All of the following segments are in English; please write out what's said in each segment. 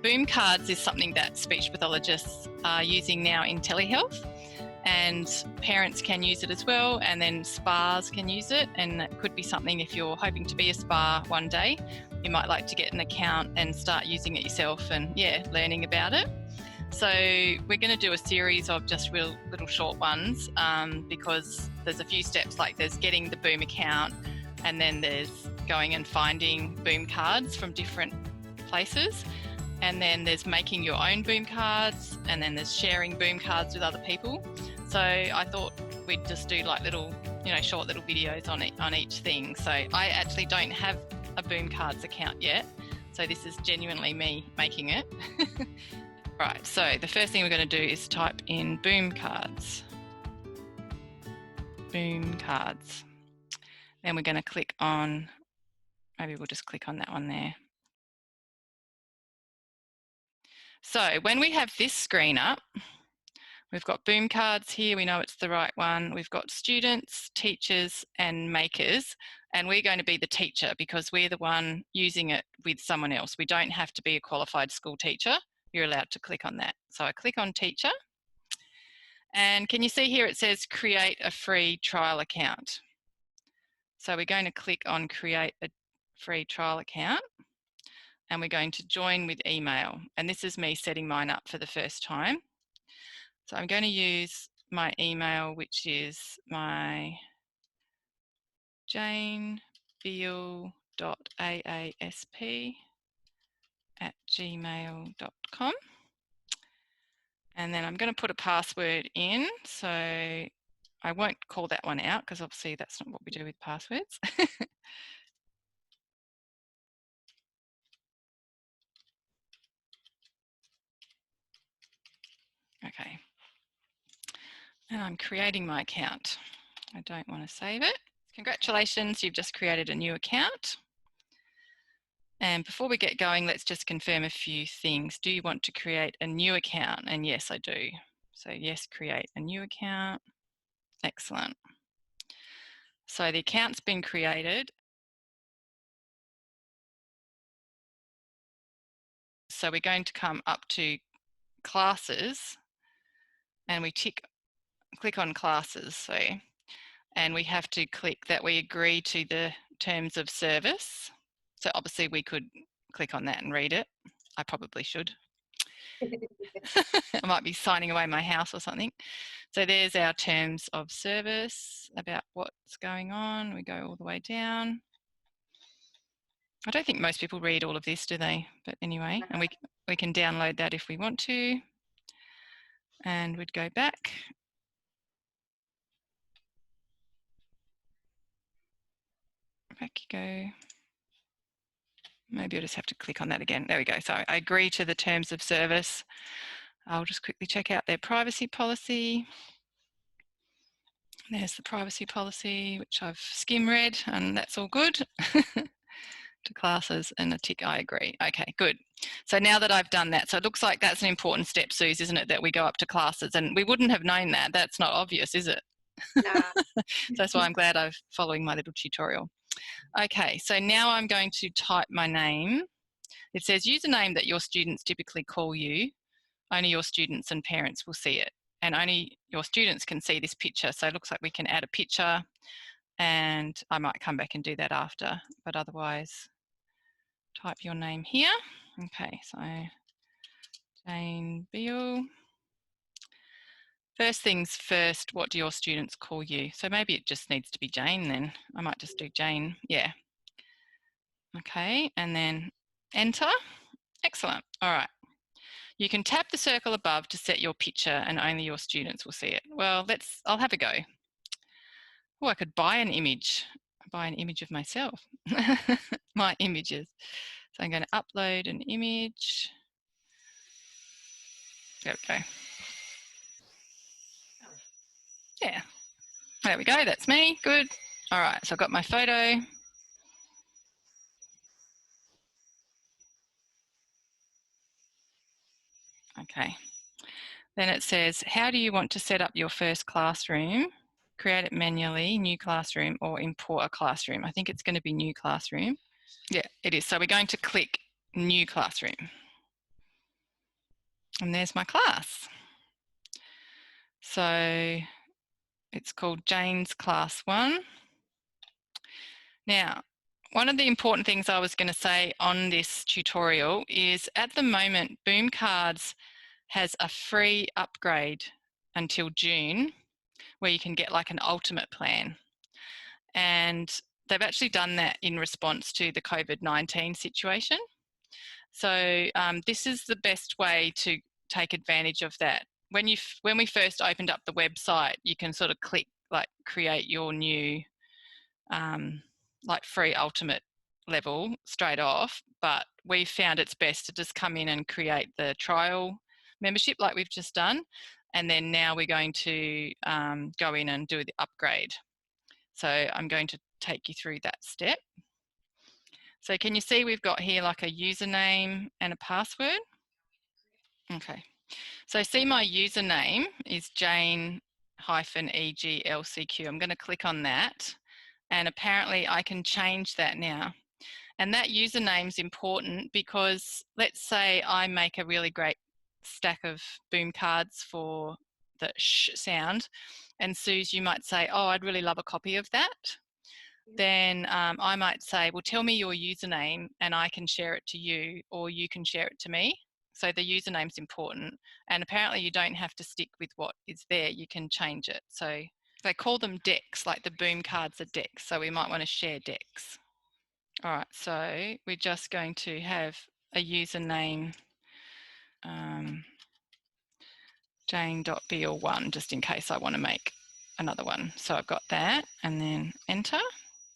boom cards is something that speech pathologists are using now in telehealth, and parents can use it as well, and then spas can use it, and it could be something if you're hoping to be a spa one day, you might like to get an account and start using it yourself and learning about it. So we're going to do a series of just little short ones because there's a few steps, like there's getting the boom account, and then there's going and finding boom cards from different places, and then there's making your own boom cards, and then there's sharing boom cards with other people. So I thought we'd just do like little, short little videos on each thing. So I actually don't have a boom cards account yet, so this is genuinely me making it. Right, so the first thing we're going to do is type in boom cards. Boom cards. Then we're going to click on, maybe we'll just click on that one there. So when we have this screen up, we've got boom cards here, we know it's the right one. We've got students, teachers and makers, and we're going to be the teacher because we're the one using it with someone else. We don't have to be a qualified school teacher. You're allowed to click on that. So I click on teacher, and can you see here it says create a free trial account. So we're going to click on create a free trial account, and we're going to join with email. And this is me setting mine up for the first time. So I'm going to use my email, which is my janebeale.aasp@gmail.com. And then I'm going to put a password in. So I won't call that one out because obviously that's not what we do with passwords. Okay. And I'm creating my account. I don't want to save it. Congratulations, you've just created a new account. And before we get going, let's just confirm a few things. Do you want to create a new account? And yes, I do. So yes, create a new account. Excellent. So the account's been created. So we're going to come up to classes, and we click on classes. So, and we have to click that we agree to the terms of service. So obviously we could click on that and read it. I probably should. I might be signing away my house or something. So there's our terms of service about what's going on. We go all the way down. I don't think most people read all of this, do they? But anyway, and we can download that if we want to. And we'd go back. Back you go. Maybe I'll just have to click on that again. There we go. So I agree to the terms of service. I'll just quickly check out their privacy policy. There's the privacy policy, which I've skim read, and that's all good. To classes and a tick, I agree. Okay, good. So now that I've done that, so it looks like that's an important step, Suze, isn't it, that we go up to classes, and we wouldn't have known that. That's not obvious, is it? No. So that's why I'm glad I'm following my little tutorial. Okay, so now I'm going to type my name. It says username that your students typically call you. Only your students and parents will see it, and only your students can see this picture. So it looks like we can add a picture, and I might come back and do that after, but otherwise type your name here. Okay, so Jane Beale. First things first, what do your students call you? So maybe it just needs to be Jane then. I might just do Jane, yeah. Okay, and then enter. Excellent, all right. You can tap the circle above to set your picture and only your students will see it. Well, I'll have a go. Oh, I could buy an image. Buy an image of myself. My images. So I'm going to upload an image. There we go. Yeah, there we go, that's me, good. All right, so I've got my photo. Okay, then it says, how do you want to set up your first classroom? Create it manually, new classroom, or import a classroom. I think it's going to be new classroom. Yeah, it is. So we're going to click new classroom. And there's my class. So it's called Jane's Class 1. Now, one of the important things I was going to say on this tutorial is at the moment, Boom Cards has a free upgrade until June where you can get like an ultimate plan. And they've actually done that in response to the COVID-19 situation. So this is the best way to take advantage of that. When we first opened up the website, you can sort of click like create your new like free ultimate level straight off, but we found it's best to just come in and create the trial membership like we've just done, and then now we're going to go in and do the upgrade. So I'm going to take you through that step. So can you see we've got here like a username and a password? Okay. So see my username is Jane-EGLCQ. I'm going to click on that, and apparently I can change that now. And that username is important because let's say I make a really great stack of boom cards for the sh sound, and Suze, you might say, oh, I'd really love a copy of that. Then I might say, well, tell me your username and I can share it to you, or you can share it to me. So the username's important, and apparently you don't have to stick with what is there, you can change it. So they call them decks, like the boom cards are decks, so we might want to share decks. All right, so we're just going to have a username Jane.Beale1 just in case I want to make another one. So I've got that, and then enter.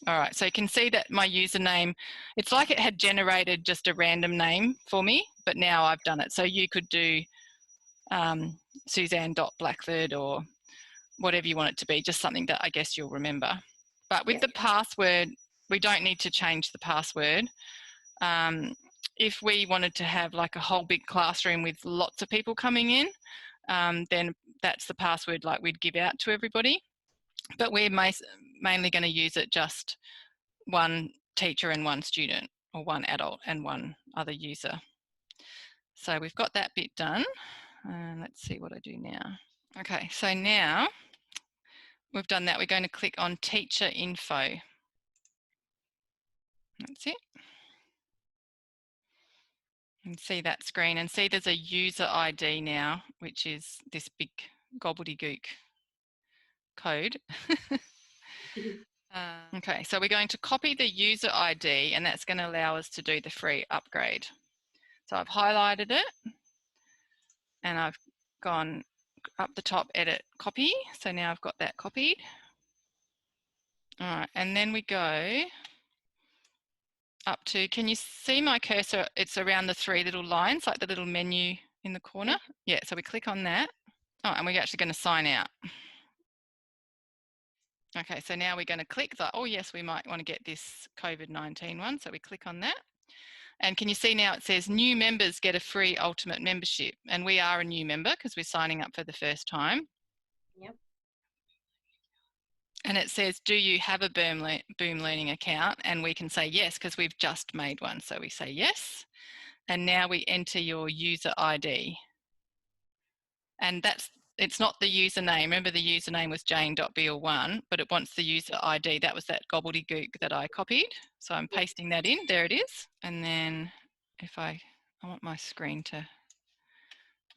All right, so you can see that my username, it's like it had generated just a random name for me, but now I've done it. So you could do Suzanne.Blackford or whatever you want it to be, just something that I guess you'll remember. But with the password, we don't need to change the password. If we wanted to have like a whole big classroom with lots of people coming in, then that's the password like we'd give out to everybody. But we're mainly going to use it just one teacher and one student, or one adult and one other user. So we've got that bit done. Let's see what I do now. Okay, so now we've done that. We're going to click on teacher info. That's it. And see that screen, and see there's a user ID now, which is this big gobbledygook code. Okay, so we're going to copy the user ID, and that's going to allow us to do the free upgrade. So I've highlighted it, and I've gone up the top, edit, copy. So now I've got that copied. All right, and then we go up to, can you see my cursor? It's around the three little lines, like the little menu in the corner. Yeah, so we click on that. Oh, and we're actually going to sign out. Okay, so now we're going to click the, oh yes, we might want to get this COVID-19 one. So we click on that. And can you see now it says new members get a free ultimate membership, and we are a new member because we're signing up for the first time. Yep. And it says, do you have a Boom Learning account? And we can say yes because we've just made one. So we say yes. And now we enter your user ID. And it's not the username. Remember the username was Jane.Beale1, but it wants the user ID. That was that gobbledygook that I copied. So I'm pasting that in. There it is. And then if I want my screen to,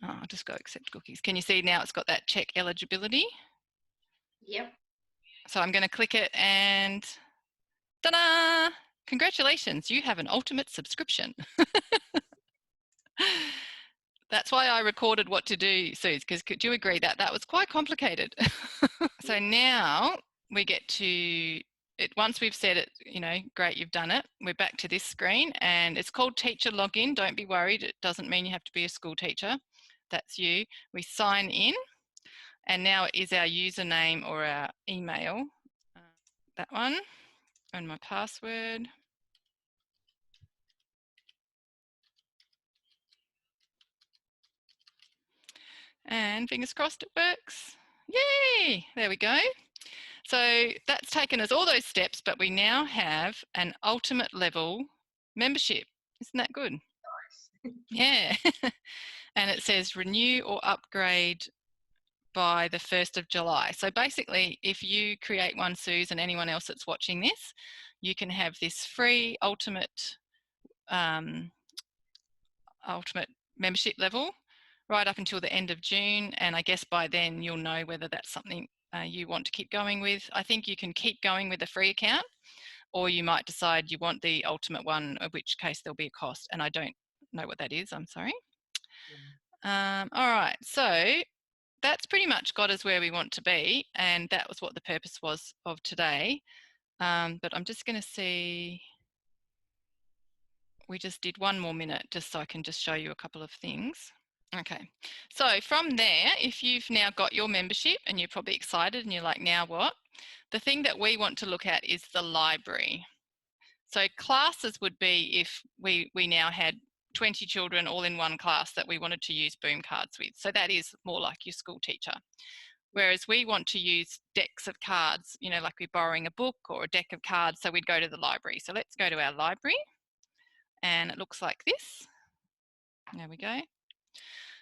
I'll just go accept cookies. Can you see now it's got that check eligibility? Yep. So I'm going to click it and ta-da! Congratulations, you have an ultimate subscription. That's why I recorded what to do, Suze, because could you agree that that was quite complicated? So now we get to it. Once we've said it, you know, great, you've done it. We're back to this screen, and it's called teacher login. Don't be worried. It doesn't mean you have to be a school teacher. That's you. We sign in, and now it is our username or our email. That one, and my password. And fingers crossed it works. Yay! There we go. So that's taken us all those steps, but we now have an ultimate level membership. Isn't that good? Nice. Yeah. and it says renew or upgrade by the 1st of July. So basically, if you create one, Suze, and anyone else that's watching this, you can have this free ultimate membership level right up until the end of June, and I guess by then you'll know whether that's something you want to keep going with. I think you can keep going with a free account, or you might decide you want the ultimate one, in which case there'll be a cost, and I don't know what that is, I'm sorry. All right, so that's pretty much got us where we want to be, and that was what the purpose was of today. But I'm just going to see, we just did one more minute just so I can just show you a couple of things. Okay, so from there, if you've now got your membership and you're probably excited and you're like, now what? The thing that we want to look at is the library. So classes would be if we now had 20 children all in one class that we wanted to use boom cards with. So that is more like your school teacher. Whereas we want to use decks of cards, you know, like we're borrowing a book or a deck of cards, so we'd go to the library. So let's go to our library, and it looks like this. There we go.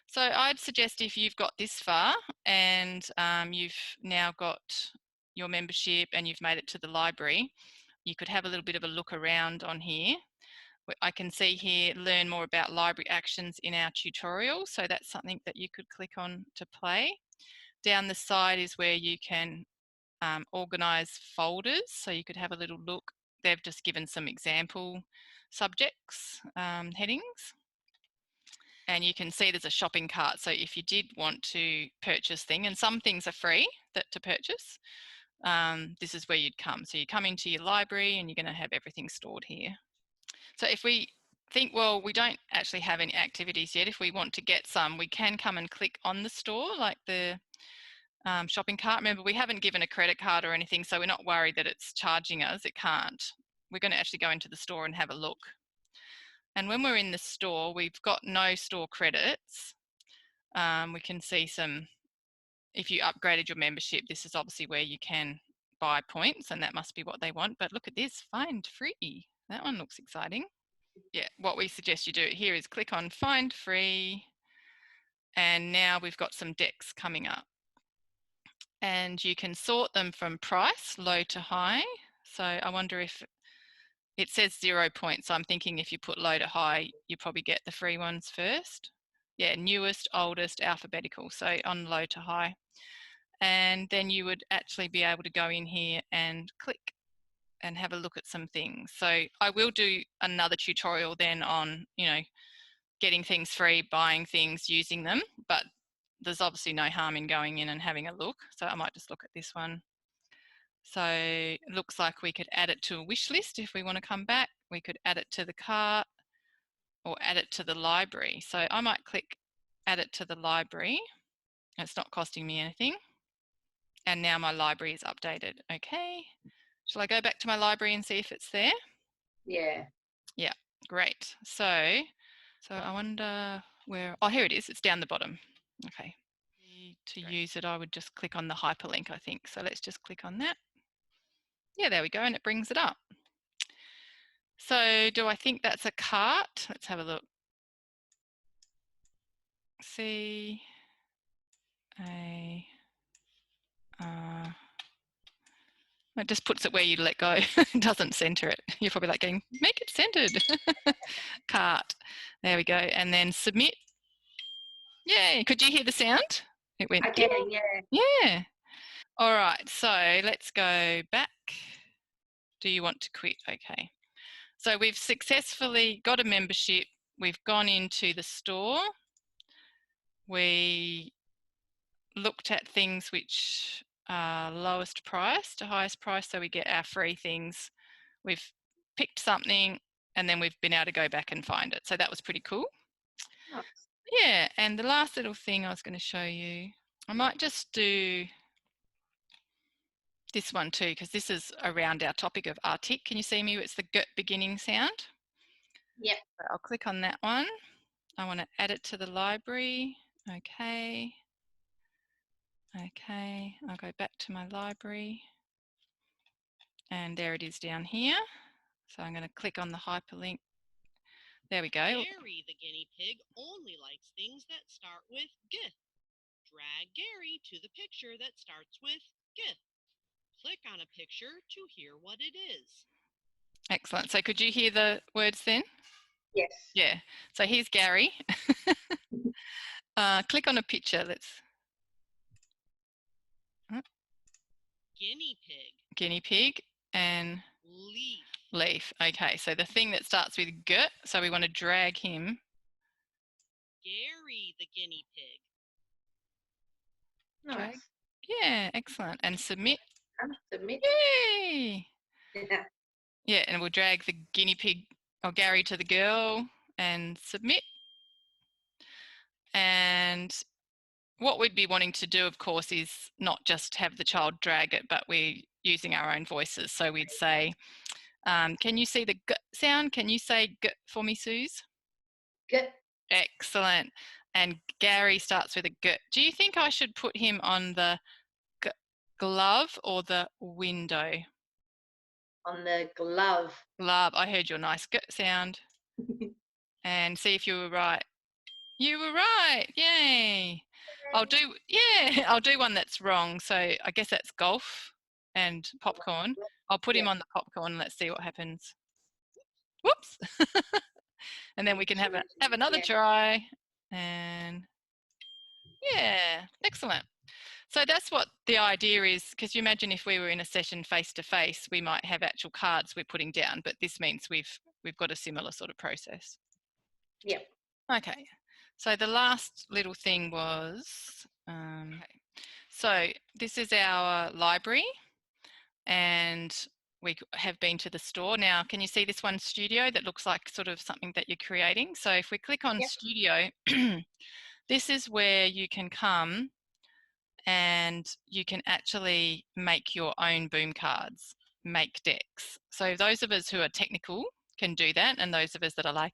So I'd suggest if you've got this far and you've now got your membership and you've made it to the library, you could have a little bit of a look around on here. I can see here, learn more about library actions in our tutorial. So that's something that you could click on to play. Down the side is where you can organise folders. So you could have a little look. They've just given some example subjects, headings. And you can see there's a shopping cart. So if you did want to purchase things, and some things are free to purchase, this is where you'd come. So you come into your library and you're going to have everything stored here. So if we think, well, we don't actually have any activities yet, if we want to get some, we can come and click on the store, like the shopping cart. Remember, we haven't given a credit card or anything, so we're not worried that it's charging us. It can't. We're going to actually go into the store and have a look. And when we're in the store, we've got no store credits. We can see some, if you upgraded your membership, this is obviously where you can buy points, and that must be what they want. But look at this, find free. That one looks exciting. Yeah, what we suggest you do here is click on find free, and now we've got some decks coming up. And you can sort them from price, low to high. So I wonder if it says 0 points. So I'm thinking if you put low to high, you probably get the free ones first. Yeah, newest, oldest, alphabetical. So on low to high. And then you would actually be able to go in here and click and have a look at some things. So I will do another tutorial then on, you know, getting things free, buying things, using them, but there's obviously no harm in going in and having a look. So I might just look at this one. So it looks like we could add it to a wish list if we want to come back. We could add it to the cart or add it to the library. So I might click add it to the library. It's not costing me anything. And now my library is updated. Okay. Shall I go back to my library and see if it's there? Yeah. Yeah, great. So I wonder where, oh, here it is. It's down the bottom. Okay. To use it, I would just click on the hyperlink, I think. So let's just click on that. Yeah, there we go. And it brings it up. So do I think that's a cart? Let's have a look. C A it just puts it where you let go. It doesn't center it. You're probably like going, make it centered. Cart. There we go. And then submit. Yay. Could you hear the sound? It went. I can, yeah. Yeah. All right. So let's go back. Do you want to quit? Okay. So we've successfully got a membership. We've gone into the store. We looked at things which are lowest price to highest price, so we get our free things. We've picked something and then we've been able to go back and find it. So that was pretty cool. Nice. Yeah, and the last little thing I was going to show you, I might just do this one too, because this is around our topic of artic. Can you see me? It's the GERT beginning sound. Yep. So I'll click on that one. I want to add it to the library. Okay. Okay, I'll go back to my library. And there it is down here. So I'm going to click on the hyperlink There we go. Gary the guinea pig only likes things that start with G. Drag Gary to the picture that starts with G. Click on a picture to hear what it is. Excellent. So could you hear the words then? Yes. Yeah. So here's Gary. Click on a picture. Let's. Guinea pig. Guinea pig and Leaf. leaf. Okay. So the thing that starts with G. So we want to drag him. Gary the guinea pig. Nice. Yeah. Excellent. And submit. Submit. Yay. Yeah. And we'll drag the guinea pig or Gary to the girl and submit. And what we'd be wanting to do, of course, is not just have the child drag it, but we're using our own voices. So we'd say, can you see the G sound? Can you say G for me, Suze? Good. Excellent. And Gary starts with a G. Do you think I should put him on the glove or the window? On the glove. Glove. I heard your nice G sound. And see if you were right. You were right. Yay. I'll do one that's wrong. So I guess that's golf and popcorn. I'll put him on the popcorn and let's see what happens. Whoops. And then we can have another try. And yeah, excellent. So that's what the idea is, because you imagine if we were in a session face to face, we might have actual cards we're putting down, but this means we've got a similar sort of process. Yep. Okay. So the last little thing was, so this is our library and we have been to the store. Now, can you see this one, Studio, that looks like sort of something that you're creating? So if we click on Studio, this is where you can come and you can actually make your own boom cards, make decks. So those of us who are technical can do that, and those of us that are like,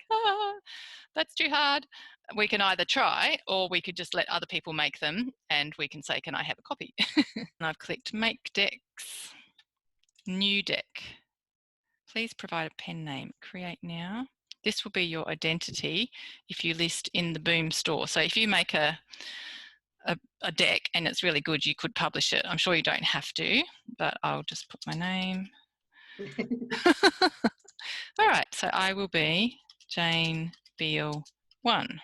that's too hard, we can either try or we could just let other people make them and we can say, can I have a copy? And I've clicked make decks, new deck. Please provide a pen name, create now. This will be your identity if you list in the Boom store. So if you make a deck and it's really good, you could publish it. I'm sure you don't have to, but I'll just put my name. All right, so I will be Jane Beale 1.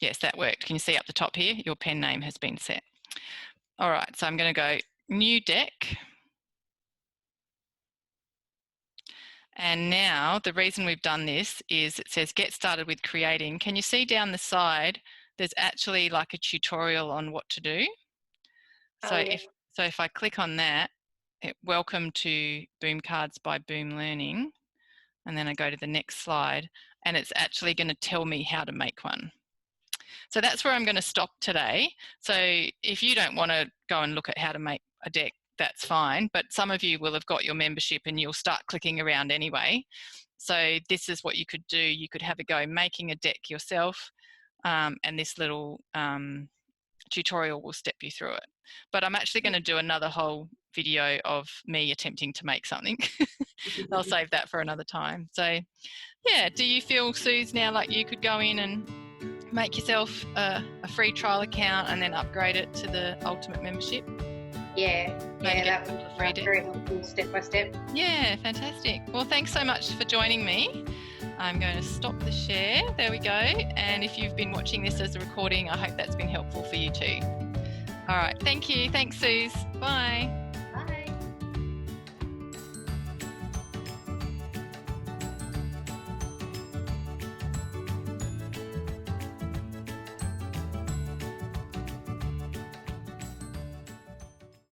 Yes, that worked. Can you see up the top here? Your pen name has been set. All right, so I'm going to go new deck. And now the reason we've done this is it says get started with creating. Can you see down the side, there's actually like a tutorial on what to do. So if I click on that, welcome to Boom Cards by Boom Learning. And then I go to the next slide and it's actually going to tell me how to make one. So that's where I'm going to stop today. So if you don't want to go and look at how to make a deck, that's fine. But some of you will have got your membership and you'll start clicking around anyway. So this is what you could do. You could have a go making a deck yourself, and this little tutorial will step you through it. But I'm actually going to do another whole video of me attempting to make something. I'll save that for another time. So yeah, do you feel, Suze, now like you could go in and make yourself a free trial account and then upgrade it to the ultimate membership? Yeah, that would be very helpful, step by step. Yeah, fantastic. Well, thanks so much for joining me. I'm going to stop the share. There we go. And if you've been watching this as a recording, I hope that's been helpful for you too. All right. Thank you. Thanks, Suze. Bye.